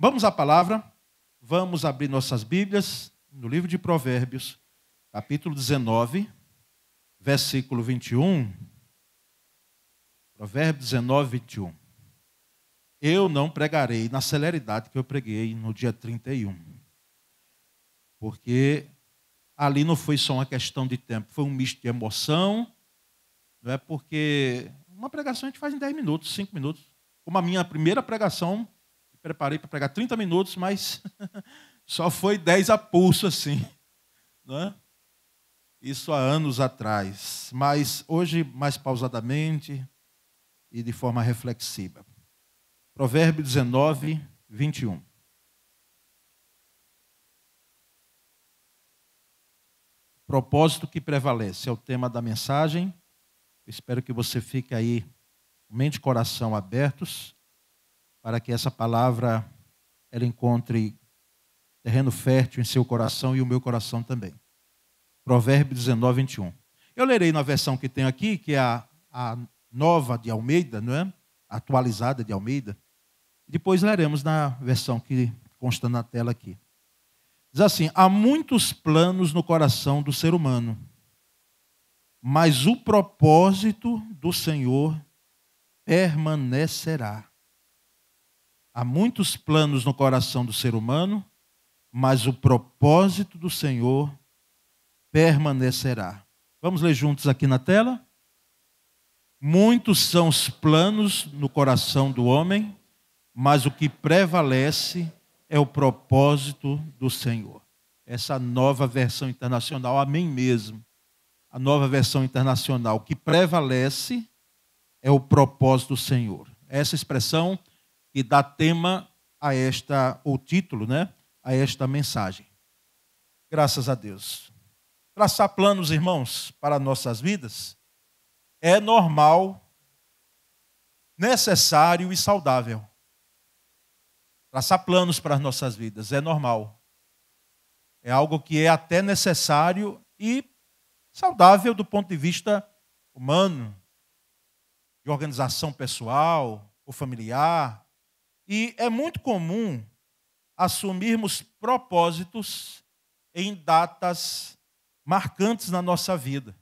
Vamos à palavra, vamos abrir nossas Bíblias no livro de Provérbios, capítulo 19, versículo 21. Provérbios 19, 21. Eu não pregarei na celeridade que eu preguei no dia 31. Porque ali não foi só uma questão de tempo, foi um misto de emoção. Não é porque uma pregação a gente faz em 10 minutos, 5 minutos. Como a minha primeira pregação, me preparei para pregar 30 minutos, mas só foi 10 a pulso assim. Não é? Isso há anos atrás. Mas hoje, mais pausadamente e de forma reflexiva. Provérbios 19, 21. Propósito que prevalece é o tema da mensagem. Eu espero que você fique aí, mente e coração abertos, para que essa palavra ela encontre terreno fértil em seu coração e o meu coração também. Provérbios 19, 21. Eu lerei na versão que tenho aqui, que é a nova de Almeida, não é? Atualizada de Almeida. Depois leremos na versão que consta na tela aqui. Diz assim: há muitos planos no coração do ser humano, mas o propósito do Senhor permanecerá. Há muitos planos no coração do ser humano, mas o propósito do Senhor permanecerá. Vamos ler juntos aqui na tela? Muitos são os planos no coração do homem, mas o que prevalece é o propósito do Senhor. Essa nova versão internacional, amém mesmo. A nova versão internacional, o que prevalece é o propósito do Senhor. Essa expressão que dá tema a o título, né? A esta mensagem. Graças a Deus. Traçar planos, irmãos, para nossas vidas é normal, necessário e saudável. Traçar planos para as nossas vidas é normal. É algo que é até necessário e saudável do ponto de vista humano, de organização pessoal ou familiar. E é muito comum assumirmos propósitos em datas marcantes na nossa vida.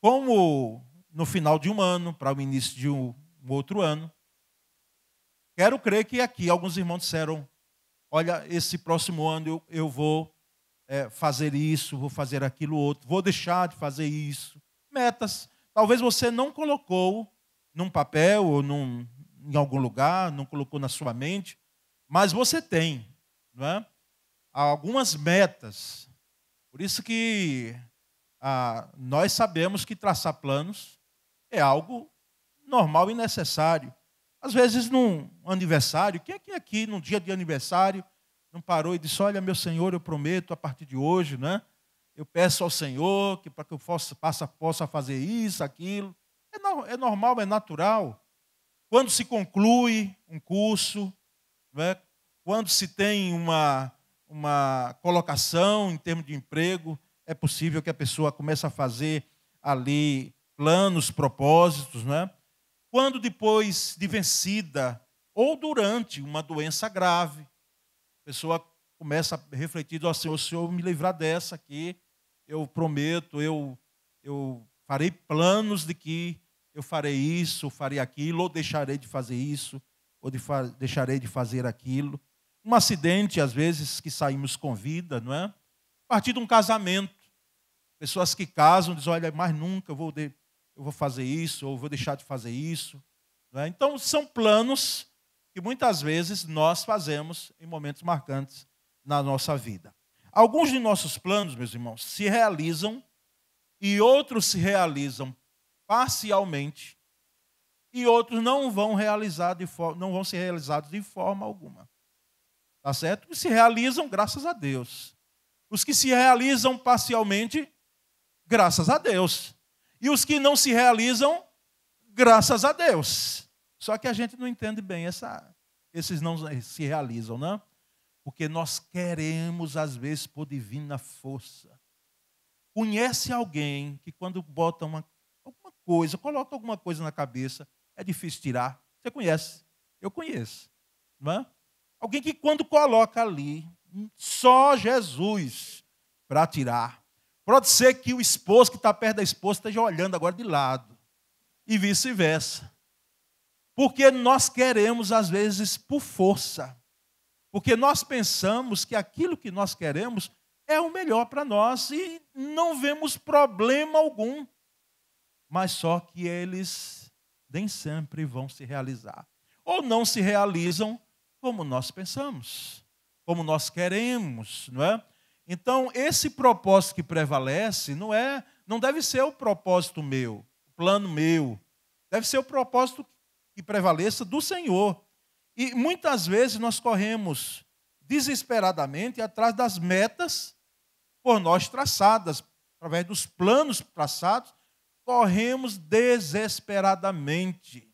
Como no final de um ano, para o início de um outro ano. Quero crer que aqui alguns irmãos disseram: olha, esse próximo ano eu vou fazer isso, vou fazer aquilo outro, vou deixar de fazer isso. Metas. Talvez você não colocou num papel ou em algum lugar, não colocou na sua mente, mas você tem, não é? Algumas metas. Por isso que nós sabemos que traçar planos é algo normal e necessário. Às vezes, num aniversário, quem é que aqui, num dia de aniversário, não parou e disse: olha, meu Senhor, eu prometo, a partir de hoje, né? Eu peço ao Senhor que para que eu possa fazer isso, aquilo. É normal, é natural. Quando se conclui um curso, né? Quando se tem uma colocação em termos de emprego, é possível que a pessoa comece a fazer ali planos, propósitos, né? Quando depois de vencida ou durante uma doença grave, a pessoa começa a refletir: ó Senhor, o Senhor me livrar dessa aqui, eu prometo, eu farei planos de que eu farei isso, farei aquilo, ou deixarei de fazer isso, ou deixarei de fazer aquilo. Um acidente, às vezes, que saímos com vida, não é? A partir de um casamento, pessoas que casam dizem: olha, mais nunca eu vou fazer isso, ou vou deixar de fazer isso. Não é? Então, são planos que muitas vezes nós fazemos em momentos marcantes na nossa vida. Alguns de nossos planos, meus irmãos, se realizam e outros se realizam parcialmente e outros não vão ser realizados de forma alguma. Tá certo? Os que se realizam, graças a Deus. Os que se realizam parcialmente, graças a Deus. E os que não se realizam, graças a Deus. Só que a gente não entende bem esses não se realizam, não? Porque nós queremos, às vezes, por divina força. Conhece alguém que quando bota alguma coisa, coloca alguma coisa na cabeça, é difícil tirar? Você conhece? Eu conheço. Não é? Alguém que quando coloca ali, só Jesus para tirar. Pode ser que o esposo que está perto da esposa esteja olhando agora de lado. E vice-versa. Porque nós queremos, às vezes, por força. Porque nós pensamos que aquilo que nós queremos é o melhor para nós e não vemos problema algum. Mas só que eles nem sempre vão se realizar. Ou não se realizam como nós pensamos, como nós queremos, não é? Então, esse propósito que prevalece não deve ser o propósito meu, o plano meu. Deve ser o propósito que prevaleça do Senhor. E muitas vezes nós corremos desesperadamente atrás das metas por nós traçadas, através dos planos traçados, corremos desesperadamente.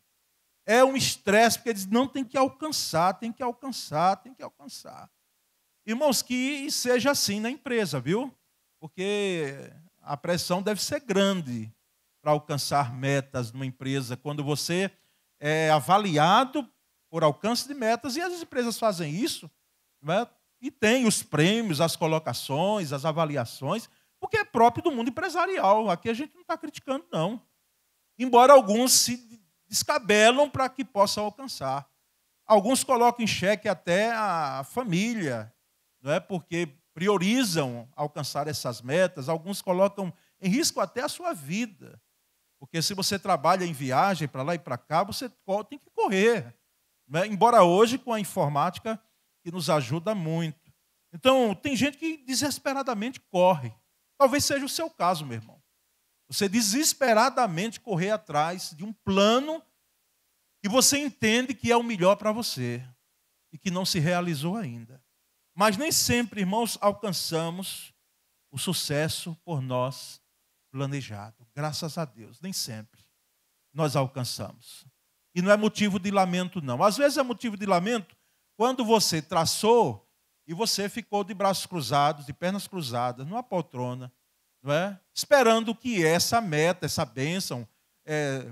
É um estresse, porque eles não tem que alcançar, tem que alcançar, tem que alcançar. Irmãos, que seja assim na empresa, viu? Porque a pressão deve ser grande para alcançar metas numa empresa, quando você é avaliado por alcance de metas, e as empresas fazem isso, não é? E tem os prêmios, as colocações, as avaliações, porque é próprio do mundo empresarial. Aqui a gente não está criticando, não. Embora alguns se descabelam para que possam alcançar. Alguns colocam em xeque até a família, não é? Porque priorizam alcançar essas metas. Alguns colocam em risco até a sua vida. Porque se você trabalha em viagem para lá e para cá, você tem que correr. Não é? Embora hoje, com a informática, que nos ajuda muito. Então, tem gente que desesperadamente corre. Talvez seja o seu caso, meu irmão. Você desesperadamente correr atrás de um plano que você entende que é o melhor para você e que não se realizou ainda. Mas nem sempre, irmãos, alcançamos o sucesso por nós planejado. Graças a Deus, nem sempre nós alcançamos. E não é motivo de lamento, não. Às vezes é motivo de lamento quando você traçou e você ficou de braços cruzados, de pernas cruzadas, numa poltrona, não é? Esperando que essa meta, essa bênção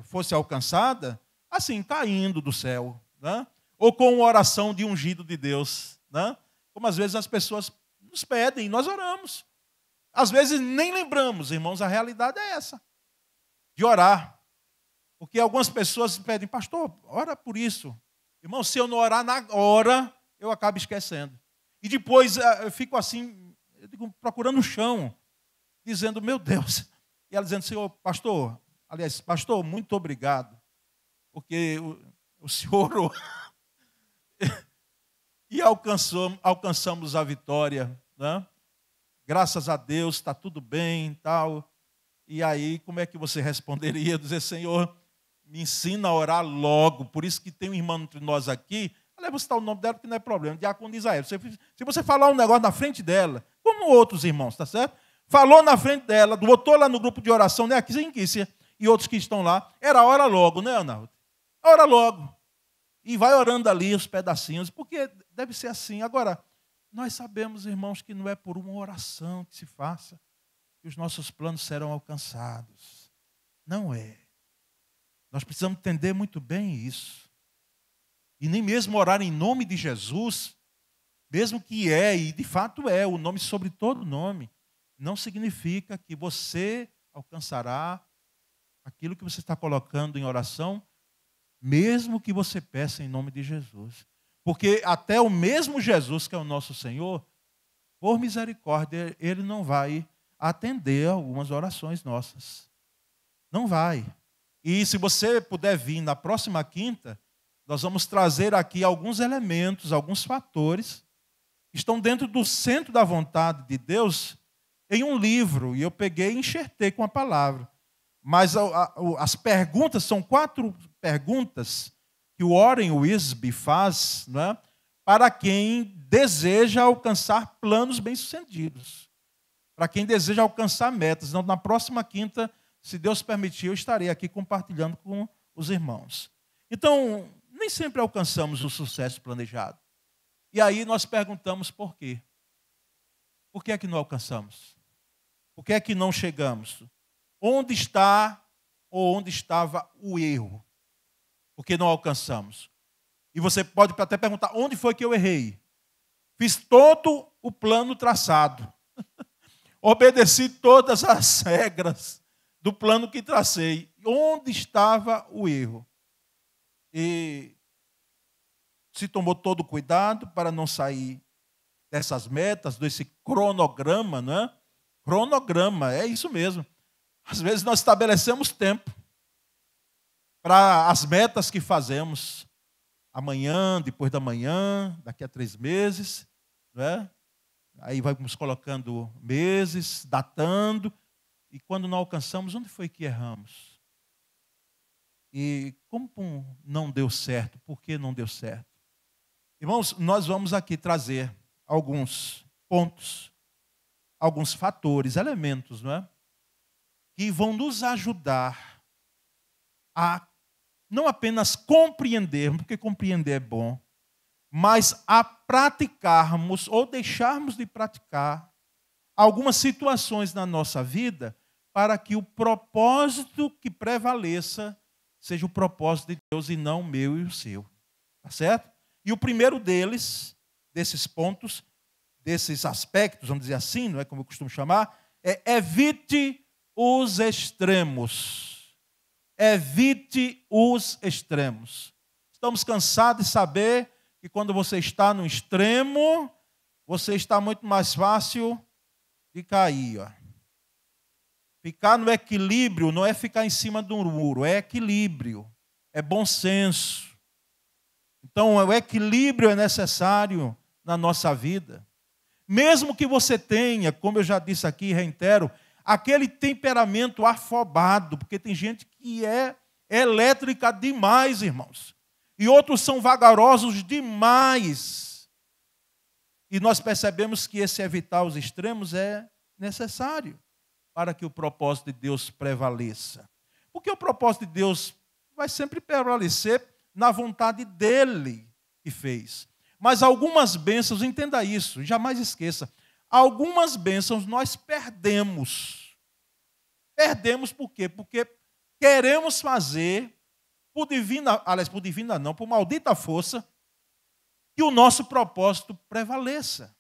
fosse alcançada, assim, caindo do céu, né? Ou com uma oração de ungido de Deus, né? Como às vezes as pessoas nos pedem e nós oramos. Às vezes nem lembramos, irmãos, a realidade é essa, de orar. Porque algumas pessoas pedem, pastor, ora por isso. Irmão, se eu não orar na hora, eu acabo esquecendo. E depois eu fico assim, eu digo, procurando o chão, dizendo, meu Deus. E ela dizendo, senhor, pastor, muito obrigado. Porque o senhor orou. E alcançamos a vitória, né? Graças a Deus, está tudo bem e tal. E aí, como é que você responderia? Dizer, Senhor, me ensina a orar logo. Por isso que tem um irmão entre nós aqui. Eu vou citar o nome dela, porque não é problema. Diácono Isael. Se você falar um negócio na frente dela, como outros irmãos, tá certo? Falou na frente dela, botou lá no grupo de oração, né? Aqui em Quícia, e outros que estão lá. Era hora logo, né, Arnaldo? Ora logo. E vai orando ali os pedacinhos, porque deve ser assim. Agora, nós sabemos, irmãos, que não é por uma oração que se faça que os nossos planos serão alcançados. Não é. Nós precisamos entender muito bem isso. E nem mesmo orar em nome de Jesus, mesmo que e de fato é, o nome sobre todo nome, não significa que você alcançará aquilo que você está colocando em oração, mesmo que você peça em nome de Jesus. Porque até o mesmo Jesus, que é o nosso Senhor, por misericórdia, Ele não vai atender algumas orações nossas. Não vai. E se você puder vir na próxima quinta, nós vamos trazer aqui alguns elementos, alguns fatores, que estão dentro do centro da vontade de Deus, em um livro. E eu peguei e enxertei com a palavra. Mas as perguntas, são 4 perguntas que o Warren Wiersbe faz, né, para quem deseja alcançar planos bem-sucedidos, para quem deseja alcançar metas. Então, na próxima quinta, se Deus permitir, eu estarei aqui compartilhando com os irmãos. Então, nem sempre alcançamos o sucesso planejado. E aí nós perguntamos por quê? Por que é que não alcançamos? Por que é que não chegamos? Onde está ou onde estava o erro? Porque não alcançamos. E você pode até perguntar, onde foi que eu errei? Fiz todo o plano traçado. Obedeci todas as regras do plano que tracei. Onde estava o erro? E se tomou todo o cuidado para não sair dessas metas, desse cronograma, não é? Cronograma, é isso mesmo. Às vezes nós estabelecemos tempo para as metas que fazemos. Amanhã, depois da manhã, daqui a 3 meses, não é? Aí vamos colocando meses, datando, e quando não alcançamos, onde foi que erramos? E como não deu certo? Por que não deu certo? Irmãos, nós vamos aqui trazer alguns pontos, alguns fatores, elementos, não é? Que vão nos ajudar a não apenas compreendermos, porque compreender é bom, mas a praticarmos ou deixarmos de praticar algumas situações na nossa vida para que o propósito que prevaleça seja o propósito de Deus e não o meu e o seu. Tá certo? E o primeiro desses pontos, desses aspectos, vamos dizer assim, não é como eu costumo chamar, é evite os extremos. Evite os extremos. Estamos cansados de saber que quando você está no extremo, você está muito mais fácil de cair. Ó. Ficar no equilíbrio não é ficar em cima de um muro, é equilíbrio, é bom senso. Então, o equilíbrio é necessário na nossa vida. Mesmo que você tenha, como eu já disse aqui, reitero, aquele temperamento afobado, porque tem gente que é elétrica demais, irmãos. E outros são vagarosos demais. E nós percebemos que esse evitar os extremos é necessário para que o propósito de Deus prevaleça. Porque o propósito de Deus vai sempre prevalecer na vontade dele que fez. Mas algumas bênçãos, entenda isso, jamais esqueça, algumas bênçãos nós perdemos. Perdemos por quê? Porque queremos fazer, por divina não, por maldita força, que o nosso propósito prevaleça.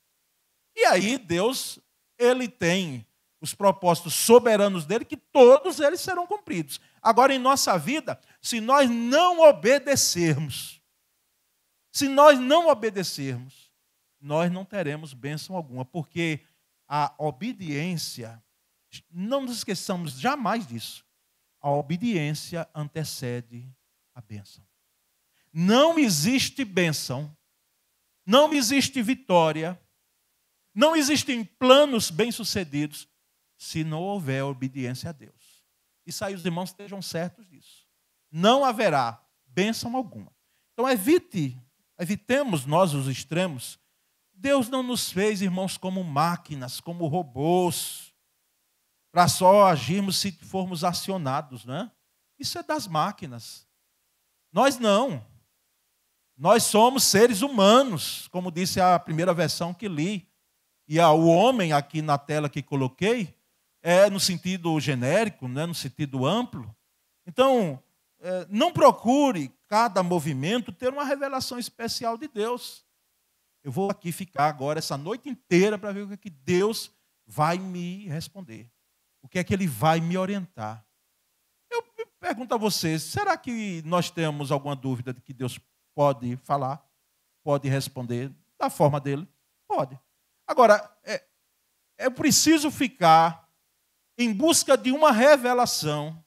E aí Deus, ele tem os propósitos soberanos dele, que todos eles serão cumpridos. Agora, em nossa vida, se nós não obedecermos, nós não teremos bênção alguma, porque a obediência, não nos esqueçamos jamais disso, a obediência antecede a bênção. Não existe bênção, não existe vitória, não existem planos bem-sucedidos se não houver obediência a Deus. Isso aí os irmãos estejam certos disso. Não haverá bênção alguma. Então evitemos nós os extremos. Deus não nos fez, irmãos, como máquinas, como robôs, para só agirmos se formos acionados, né? Isso é das máquinas. Nós não. Nós somos seres humanos, como disse a primeira versão que li. E o homem, aqui na tela que coloquei, é no sentido genérico, né? No sentido amplo. Então, não procure cada movimento ter uma revelação especial de Deus. Eu vou aqui ficar agora essa noite inteira para ver o que Deus vai me responder. O que é que Ele vai me orientar. Eu pergunto a vocês, será que nós temos alguma dúvida de que Deus pode falar, pode responder da forma dele? Pode. Agora, é preciso ficar em busca de uma revelação,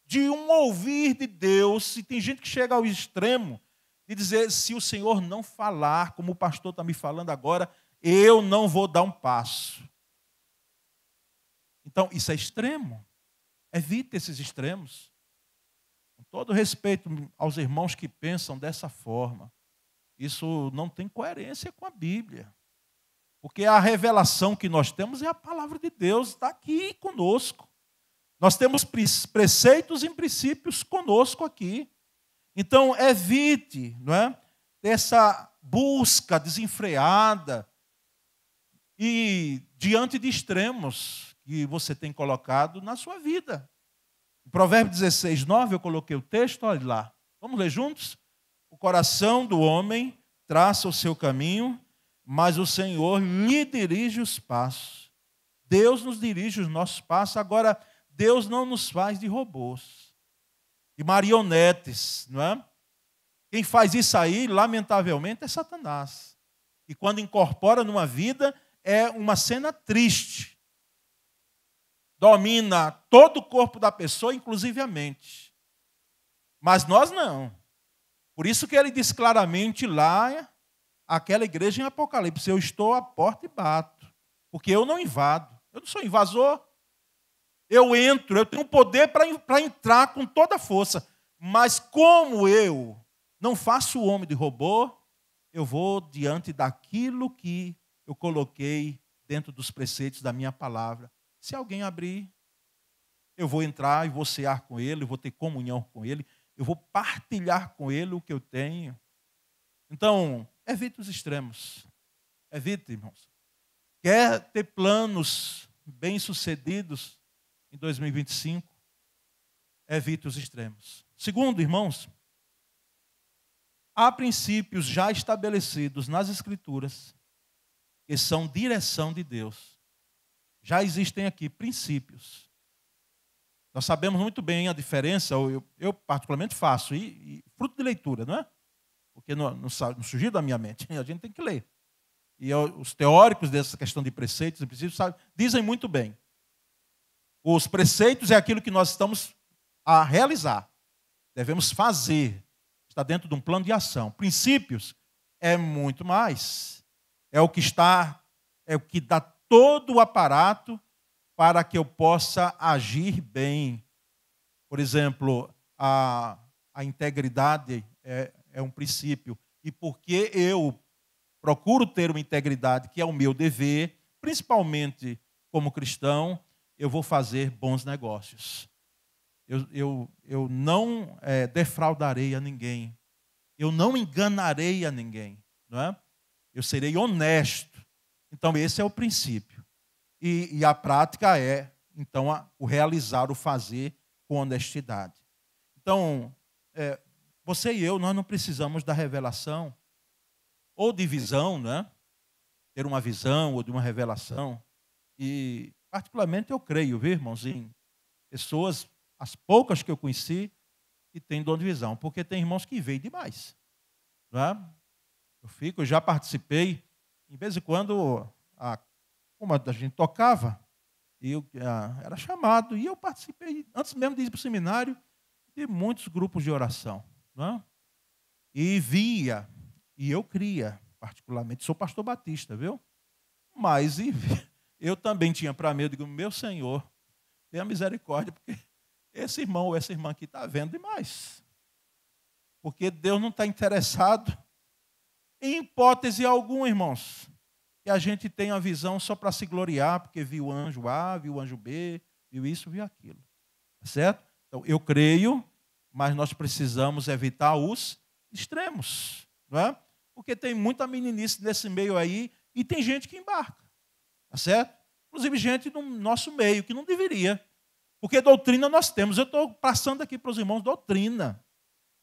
de um ouvir de Deus. E tem gente que chega ao extremo de dizer, se o Senhor não falar, como o pastor está me falando agora, eu não vou dar um passo. Então, isso é extremo. Evite esses extremos. Com todo respeito aos irmãos que pensam dessa forma, isso não tem coerência com a Bíblia. Porque a revelação que nós temos é a palavra de Deus, está aqui conosco. Nós temos preceitos e princípios conosco aqui. Então, evite, não é, essa busca desenfreada e diante de extremos que você tem colocado na sua vida. Em Provérbios 16, 9, eu coloquei o texto, olha lá. Vamos ler juntos? O coração do homem traça o seu caminho, mas o Senhor lhe dirige os passos. Deus nos dirige os nossos passos. Agora, Deus não nos faz de robôs, de marionetes, não é? Quem faz isso aí, lamentavelmente, é Satanás. E quando incorpora numa vida, é uma cena triste. Domina todo o corpo da pessoa, inclusive a mente. Mas nós não. Por isso que ele diz claramente lá, aquela igreja em Apocalipse, eu estou à porta e bato. Porque eu não invado. Eu não sou invasor. Eu entro, eu tenho poder para entrar com toda a força. Mas como eu não faço o homem de robô, eu vou diante daquilo que eu coloquei dentro dos preceitos da minha palavra. Se alguém abrir, eu vou entrar e vou cear com ele, eu vou ter comunhão com ele, eu vou partilhar com ele o que eu tenho. Então, evite os extremos. Evite, irmãos. Quer ter planos bem-sucedidos em 2025? Evite os extremos. Segundo, irmãos, há princípios já estabelecidos nas Escrituras que são direção de Deus. Já existem aqui princípios. Nós sabemos muito bem a diferença, eu particularmente faço, e fruto de leitura, não é? Porque não surgiu da minha mente, a gente tem que ler. E os teóricos dessa questão de preceitos e princípios dizem muito bem. Os preceitos é aquilo que nós estamos a realizar. Devemos fazer. Está dentro de um plano de ação. Princípios é muito mais. É o que dá todo o aparato para que eu possa agir bem. Por exemplo, a integridade é um princípio. E porque eu procuro ter uma integridade, que é o meu dever, principalmente como cristão, eu vou fazer bons negócios. Eu não defraudarei a ninguém. Eu não enganarei a ninguém. Não é? Eu serei honesto. Então, esse é o princípio. E a prática é, então, o realizar, o fazer com honestidade. Então, você e eu, nós não precisamos da revelação ou de visão, né? Ter uma visão ou de uma revelação. E, particularmente, eu creio, viu, irmãos, em pessoas, as poucas que eu conheci, que têm dom de visão. Porque tem irmãos que veem demais. Não é? Eu já participei, em vez em quando, como a gente tocava, era chamado, e eu participei, antes mesmo de ir para o seminário, de muitos grupos de oração. Não é? E via, e eu cria, particularmente, sou pastor batista, viu? Mas eu também tinha para mim, eu digo, meu Senhor, tenha misericórdia, porque esse irmão ou essa irmã aqui está vendo demais. Porque Deus não está interessado em hipótese alguma, irmãos, que a gente tenha a visão só para se gloriar, porque viu o anjo A, viu o anjo B, viu isso, viu aquilo. Certo? Então, eu creio, mas nós precisamos evitar os extremos. Não é? Porque tem muita meninice nesse meio aí e tem gente que embarca. Tá certo? Inclusive gente do nosso meio, que não deveria. Porque doutrina nós temos. Eu estou passando aqui para os irmãos doutrina.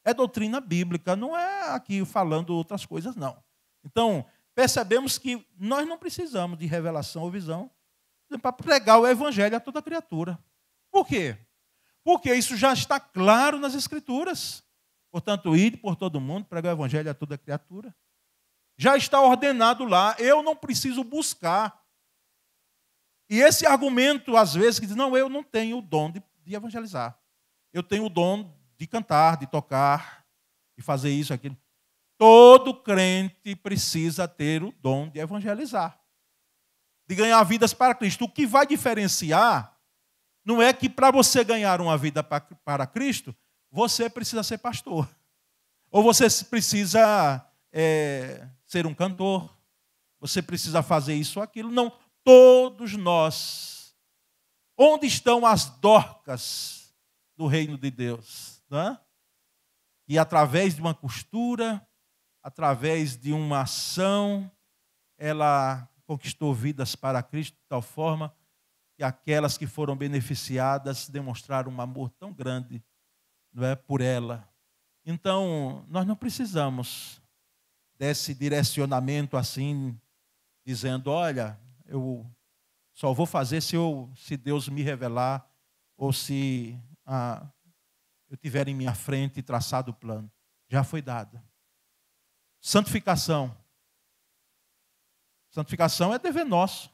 É doutrina bíblica, não é aqui falando outras coisas, não. Então, percebemos que nós não precisamos de revelação ou visão para pregar o evangelho a toda criatura. Por quê? Porque isso já está claro nas Escrituras. Portanto, ide por todo mundo, pregar o evangelho a toda criatura. Já está ordenado lá, eu não preciso buscar. E esse argumento, às vezes, que diz, não, eu não tenho o dom de evangelizar. Eu tenho o dom de cantar, de tocar, de fazer isso, aquilo. Todo crente precisa ter o dom de evangelizar, de ganhar vidas para Cristo. O que vai diferenciar não é que para você ganhar uma vida para Cristo, você precisa ser pastor. Ou você precisa ser um cantor. Você precisa fazer isso ou aquilo. Não, todos nós. Onde estão as Dorcas do reino de Deus? Não é? E através de uma costura, através de uma ação, ela conquistou vidas para Cristo de tal forma que aquelas que foram beneficiadas demonstraram um amor tão grande, não é, por ela. Então, nós não precisamos desse direcionamento assim, dizendo, olha, eu só vou fazer se Deus me revelar ou se eu tiver em minha frente traçado o plano. Já foi dado. Santificação. Santificação é dever nosso.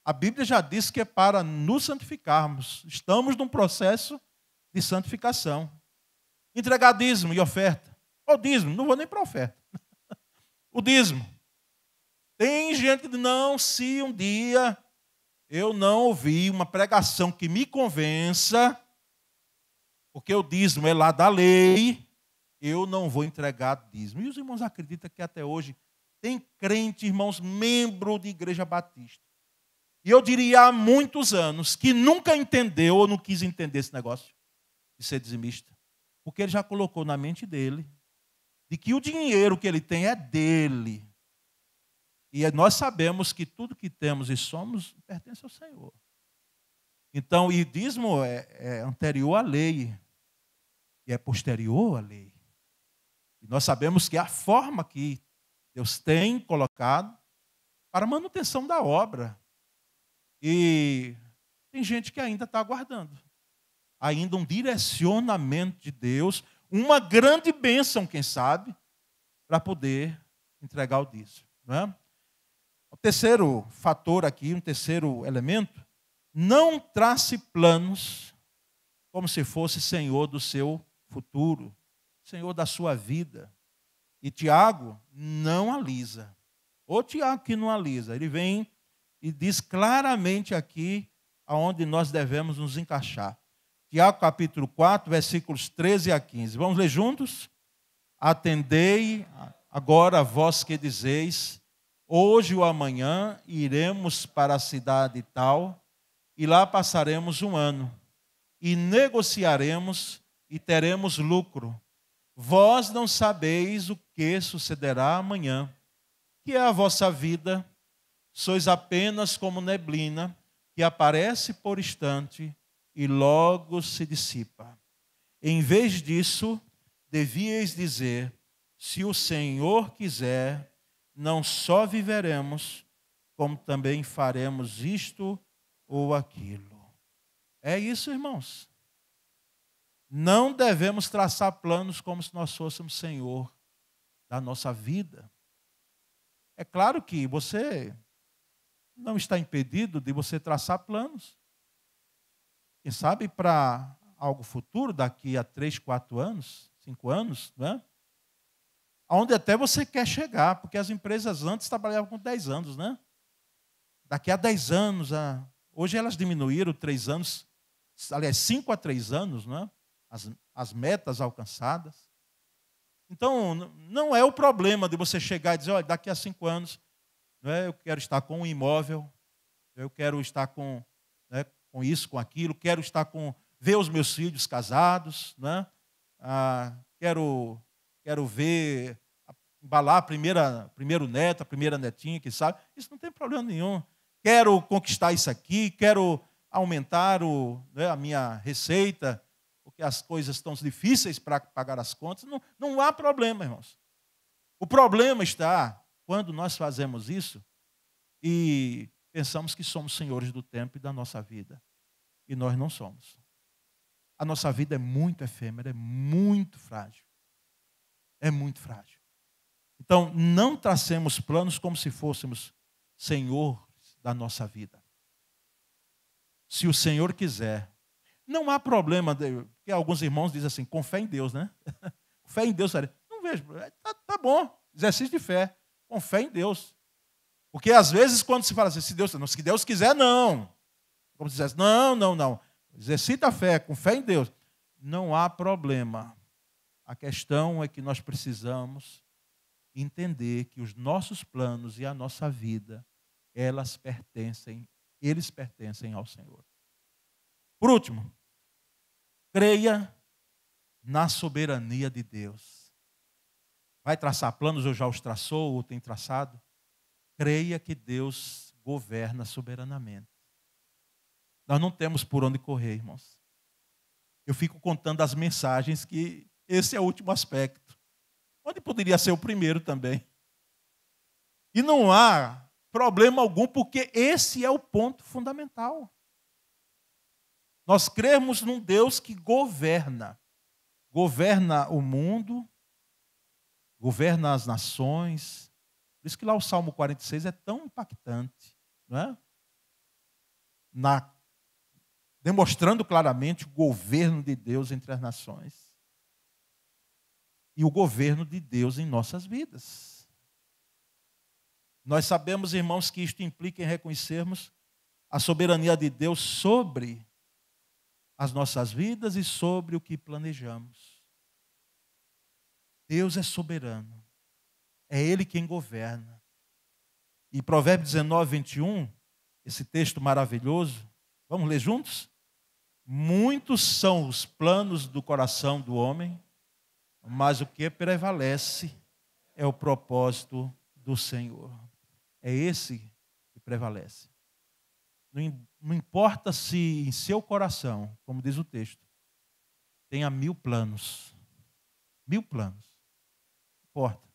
A Bíblia já diz que é para nos santificarmos. Estamos num processo de santificação. Entregar dízimo e oferta. O dízimo, não vou nem para a oferta. O dízimo. Tem gente que diz, não, se um dia eu não ouvir uma pregação que me convença, porque o dízimo é lá da lei, eu não vou entregar dízimo. E os irmãos acreditam que até hoje tem crente, irmãos, membro de igreja batista. E eu diria há muitos anos que nunca entendeu ou não quis entender esse negócio de ser dizimista. Porque ele já colocou na mente dele de que o dinheiro que ele tem é dele. E nós sabemos que tudo que temos e somos pertence ao Senhor. Então, e dízimo é anterior à lei e é posterior à lei. E nós sabemos que é a forma que Deus tem colocado para a manutenção da obra. E tem gente que ainda está aguardando. Ainda um direcionamento de Deus, uma grande bênção, quem sabe, para poder entregar o dízimo. Não é? O terceiro fator aqui, um terceiro elemento, não trace planos como se fosse senhor do seu futuro, senhor da sua vida. E Tiago não alisa. O Tiago que não alisa, ele vem e diz claramente aqui aonde nós devemos nos encaixar. Tiago capítulo 4, versículos 13 a 15. Vamos ler juntos? Atendei agora vós que dizeis, hoje ou amanhã iremos para a cidade tal, e lá passaremos um ano, e negociaremos e teremos lucro. Vós não sabeis o que sucederá amanhã, que é a vossa vida, sois apenas como neblina, que aparece por instante e logo se dissipa. Em vez disso, devíeis dizer, se o Senhor quiser, não só viveremos, como também faremos isto ou aquilo. É isso, irmãos. Não devemos traçar planos como se nós fôssemos Senhor da nossa vida. É claro que você não está impedido de você traçar planos. Quem sabe para algo futuro, daqui a 3, 4 anos, 5 anos, né? Onde até você quer chegar, porque as empresas antes trabalhavam com 10 anos, né? Daqui a 10 anos, hoje elas diminuíram 3 anos, aliás, 5 a 3 anos, né? As metas alcançadas. Então, não é o problema de você chegar e dizer, olha, daqui a 5 anos, né, eu quero estar com um imóvel, eu quero estar com, né, com isso, com aquilo, quero estar com, ver os meus filhos casados, né? Quero ver, embalar primeiro neto, a primeira netinha, que sabe, isso não tem problema nenhum. Quero conquistar isso aqui, quero aumentar a minha receita, porque as coisas estão difíceis para pagar as contas. Não há problema, irmãos. O problema está quando nós fazemos isso e pensamos que somos senhores do tempo e da nossa vida. E nós não somos. A nossa vida é muito efêmera, é muito frágil. É muito frágil. Então, não tracemos planos como se fôssemos senhores da nossa vida. Se o Senhor quiser. Não há problema, porque alguns irmãos dizem assim, com fé em Deus, né? Fé em Deus, não vejo, tá bom, exercício de fé, com fé em Deus. Porque às vezes quando se fala assim, se Deus quiser, não. Como se dissesse, não. Exercita a fé, com fé em Deus. Não há problema. A questão é que nós precisamos entender que os nossos planos e a nossa vida, eles pertencem ao Senhor. Por último, creia na soberania de Deus. Vai traçar planos, ou já os traçou, ou tem traçado? Creia que Deus governa soberanamente. Nós não temos por onde correr, irmãos. Eu fico contando as mensagens que Esse é o último aspecto, onde poderia ser o primeiro também. E não há problema algum, porque esse é o ponto fundamental. Nós cremos num Deus que governa o mundo, governa as nações. Por isso que lá o Salmo 46 é tão impactante, não é? Demonstrando claramente o governo de Deus entre as nações e o governo de Deus em nossas vidas. Nós sabemos, irmãos, que isto implica em reconhecermos a soberania de Deus sobre as nossas vidas e sobre o que planejamos. Deus é soberano. É Ele quem governa. E Provérbios 19, 21, esse texto maravilhoso, vamos ler juntos? Muitos são os planos do coração do homem, mas o que prevalece é o propósito do Senhor. É esse que prevalece. Não importa se em seu coração, como diz o texto, tenha 1000 planos. 1000 planos. Não importa.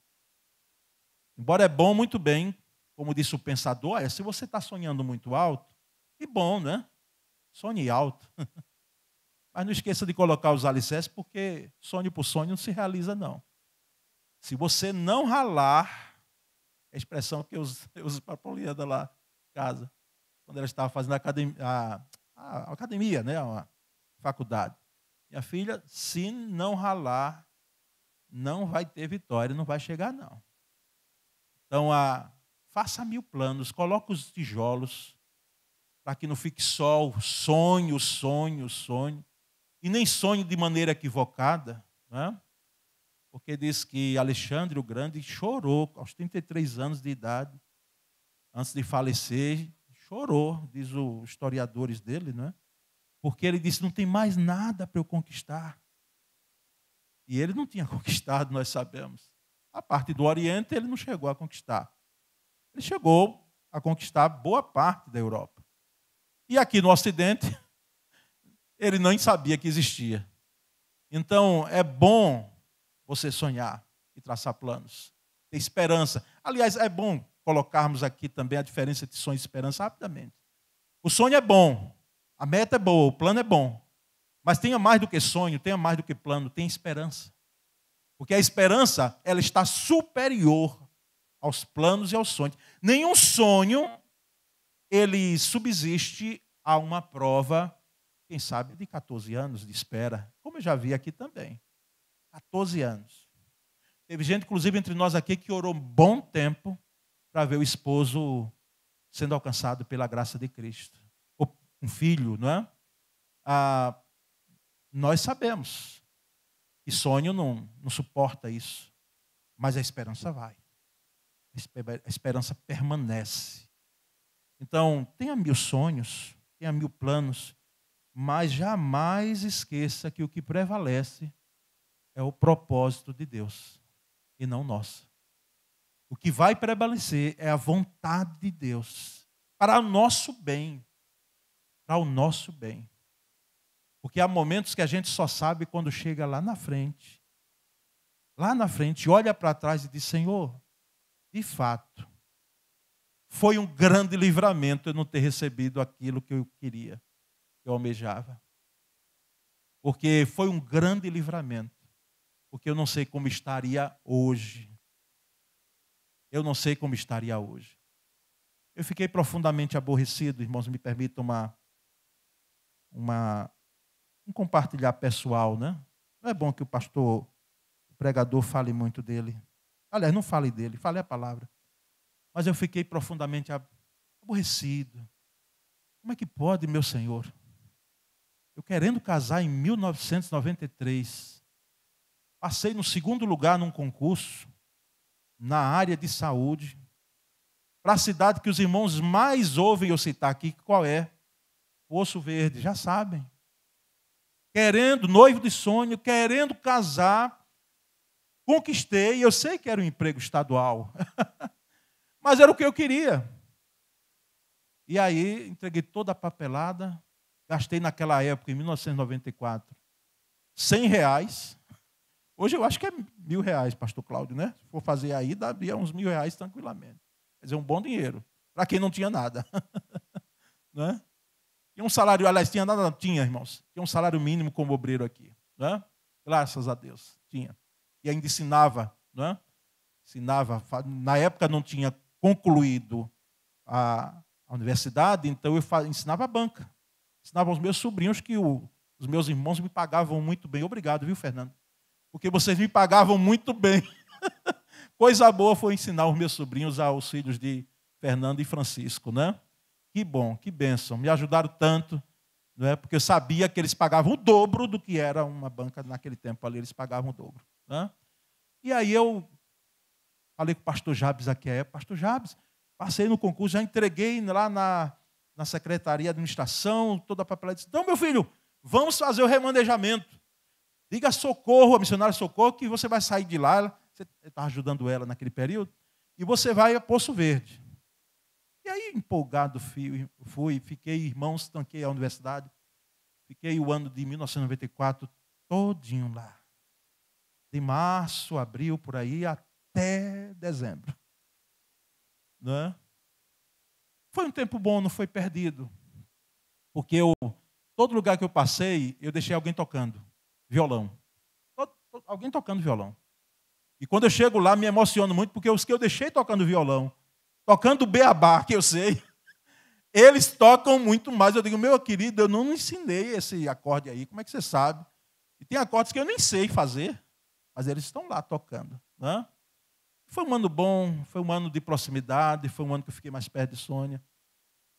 Embora é bom, muito bem, como disse o pensador, se você está sonhando muito alto, que bom, né? Sonhe alto. Mas não esqueça de colocar os alicerces, porque sonho por sonho não se realiza, não. Se você não ralar, é a expressão que eu uso para a Poliana lá em casa, quando ela estava fazendo a academia, né, a faculdade. Minha filha, se não ralar, não vai ter vitória, não vai chegar, não. Então, faça 1000 planos, coloque os tijolos, para que não fique só o sonho, e nem sonhe de maneira equivocada, né? Porque diz que Alexandre o Grande chorou aos 33 anos de idade, antes de falecer, chorou, diz os historiadores dele, né? Porque ele disse, não tem mais nada para eu conquistar. E ele não tinha conquistado, nós sabemos. A parte do Oriente ele não chegou a conquistar. Ele chegou a conquistar boa parte da Europa. E aqui no Ocidente, ele nem sabia que existia. Então, é bom você sonhar e traçar planos, ter esperança. Aliás, é bom colocarmos aqui também a diferença entre sonho e esperança rapidamente. O sonho é bom, a meta é boa, o plano é bom. Mas tenha mais do que sonho, tenha mais do que plano, tenha esperança. Porque a esperança, ela está superior aos planos e aos sonhos. Nenhum sonho, ele subsiste a uma prova, quem sabe, de 14 anos de espera. Como eu já vi aqui também. 14 anos. Teve gente, inclusive, entre nós aqui, que orou um bom tempo para ver o esposo sendo alcançado pela graça de Cristo. Ou um filho, não é? Nós sabemos que sonho não suporta isso. Mas a esperança vai. A esperança permanece. Então, tenha 1000 sonhos, tenha 1000 planos, mas jamais esqueça que o que prevalece é o propósito de Deus e não nosso. O que vai prevalecer é a vontade de Deus para o nosso bem. Para o nosso bem. Porque há momentos que a gente só sabe quando chega lá na frente. Lá na frente, olha para trás e diz, Senhor, de fato, foi um grande livramento eu não ter recebido aquilo que eu queria, que eu almejava. Porque foi um grande livramento. Porque eu não sei como estaria hoje. Eu não sei como estaria hoje. Eu fiquei profundamente aborrecido, irmãos, me permitam um compartilhar pessoal, né? Não é bom que o pastor, o pregador, fale muito dele. Aliás, não fale dele, fale a palavra. Mas eu fiquei profundamente aborrecido. Como é que pode, meu Senhor? Eu querendo casar em 1993, passei no 2º lugar num concurso, na área de saúde, para a cidade que os irmãos mais ouvem eu citar aqui, qual é? Poço Verde, já sabem. Querendo, noivo de sonho, querendo casar, conquistei, eu sei que era um emprego estadual, mas era o que eu queria. E aí, entreguei toda a papelada, gastei naquela época, em 1994, R$100, Hoje eu acho que é R$1.000, pastor Cláudio, né? Se for fazer aí, daria uns R$1.000 tranquilamente. Quer dizer, um bom dinheiro. Para quem não tinha nada. Né? Tinha um salário, aliás, tinha nada? Não, tinha, irmãos. Tinha um salário mínimo como obreiro aqui. Né? Graças a Deus, tinha. E ainda ensinava, né? Ensinava. Na época não tinha concluído a universidade, então eu ensinava a banca. Ensinava aos meus sobrinhos que os meus irmãos me pagavam muito bem. Obrigado, viu, Fernando? Porque vocês me pagavam muito bem. Coisa boa foi ensinar os meus sobrinhos aos filhos de Fernando e Francisco, né? Que bom, que bênção. Me ajudaram tanto, não é? Porque eu sabia que eles pagavam o dobro do que era uma banca naquele tempo ali. Eles pagavam o dobro. Né? E aí eu falei com o pastor Jabes aqui, pastor Jabes, passei no concurso, já entreguei lá na secretaria de administração, toda a papelada. Disse, então, meu filho, vamos fazer o remanejamento. Diga Socorro, a missionária Socorro, que você vai sair de lá. Você estava ajudando ela naquele período. E você vai a Poço Verde. E aí, empolgado, fui, fiquei, irmãos, tanquei a universidade. Fiquei o ano de 1994 todinho lá. De março, abril, por aí, até dezembro. Não é? Foi um tempo bom, não foi perdido. Porque todo lugar que eu passei, eu deixei alguém tocando violão. Alguém tocando violão. E quando eu chego lá, me emociono muito, porque os que eu deixei tocando violão, tocando beabá, que eu sei, eles tocam muito mais. Eu digo, meu querido, eu não ensinei esse acorde aí, como é que você sabe? E tem acordes que eu nem sei fazer, mas eles estão lá tocando. Né? Foi um ano bom, foi um ano de proximidade, foi um ano que eu fiquei mais perto de Sônia.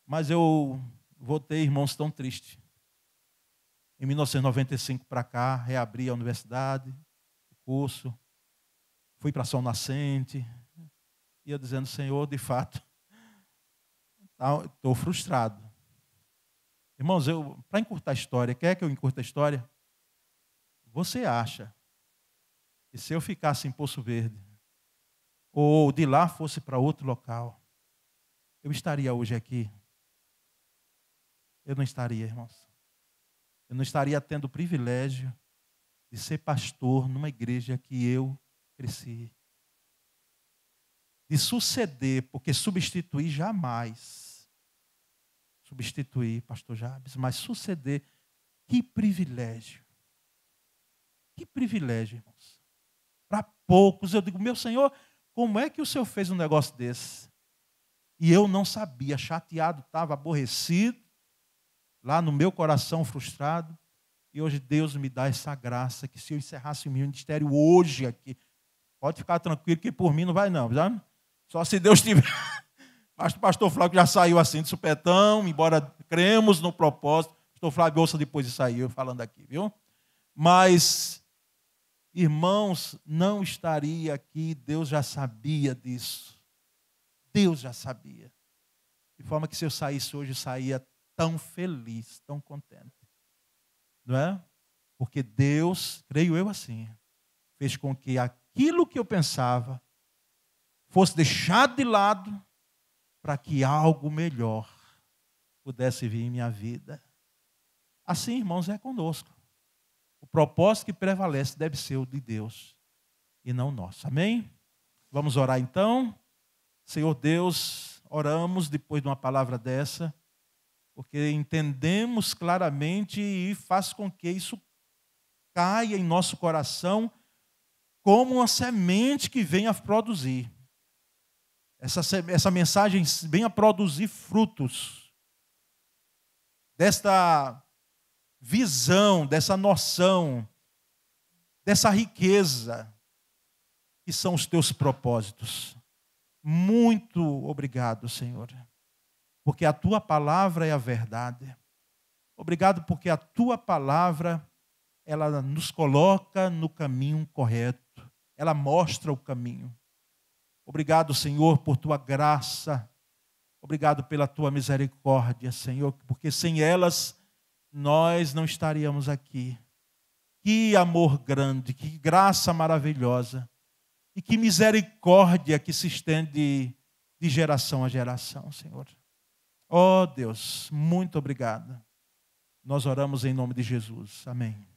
Mas eu voltei, irmãos, tão triste. Em 1995 para cá, reabri a universidade, o curso, fui para Sol Nascente, ia dizendo, Senhor, de fato, estou frustrado. Irmãos, para encurtar a história, quer que eu encurte a história? Você acha que se eu ficasse em Poço Verde, ou de lá fosse para outro local, eu estaria hoje aqui? Eu não estaria, irmãos. Eu não estaria tendo o privilégio de ser pastor numa igreja que eu cresci. De suceder, porque substituir jamais. Substituir, pastor Jabes, mas suceder, que privilégio. Que privilégio, irmãos. Para poucos, eu digo, meu Senhor, como é que o Senhor fez um negócio desse? E eu não sabia, chateado, estava aborrecido, lá no meu coração frustrado. E hoje Deus me dá essa graça, que se eu encerrasse o meu ministério hoje aqui, pode ficar tranquilo que por mim não vai não, sabe? Só se Deus tiver. O pastor Flávio já saiu assim de supetão, embora cremos no propósito. O pastor Flávio ouça depois de sair, eu falando aqui, viu? Mas, irmãos, não estaria aqui, Deus já sabia disso. Deus já sabia. De forma que se eu saísse hoje, eu saía tão feliz, tão contente. Não é? Porque Deus, creio eu assim, fez com que aquilo que eu pensava fosse deixado de lado para que algo melhor pudesse vir em minha vida. Assim, irmãos, é conosco. O propósito que prevalece deve ser o de Deus e não o nosso. Amém? Vamos orar então. Senhor Deus, oramos depois de uma palavra dessa, porque entendemos claramente e faz com que isso caia em nosso coração como uma semente que venha a produzir. Essa mensagem venha a produzir frutos desta visão, dessa noção, dessa riqueza que são os teus propósitos. Muito obrigado, Senhor, porque a tua palavra é a verdade. Obrigado porque a tua palavra, ela nos coloca no caminho correto. Ela mostra o caminho. Obrigado, Senhor, por tua graça. Obrigado pela tua misericórdia, Senhor, porque sem elas nós não estaríamos aqui. Que amor grande, que graça maravilhosa e que misericórdia que se estende de geração a geração, Senhor. Oh Deus, muito obrigado. Nós oramos em nome de Jesus. Amém.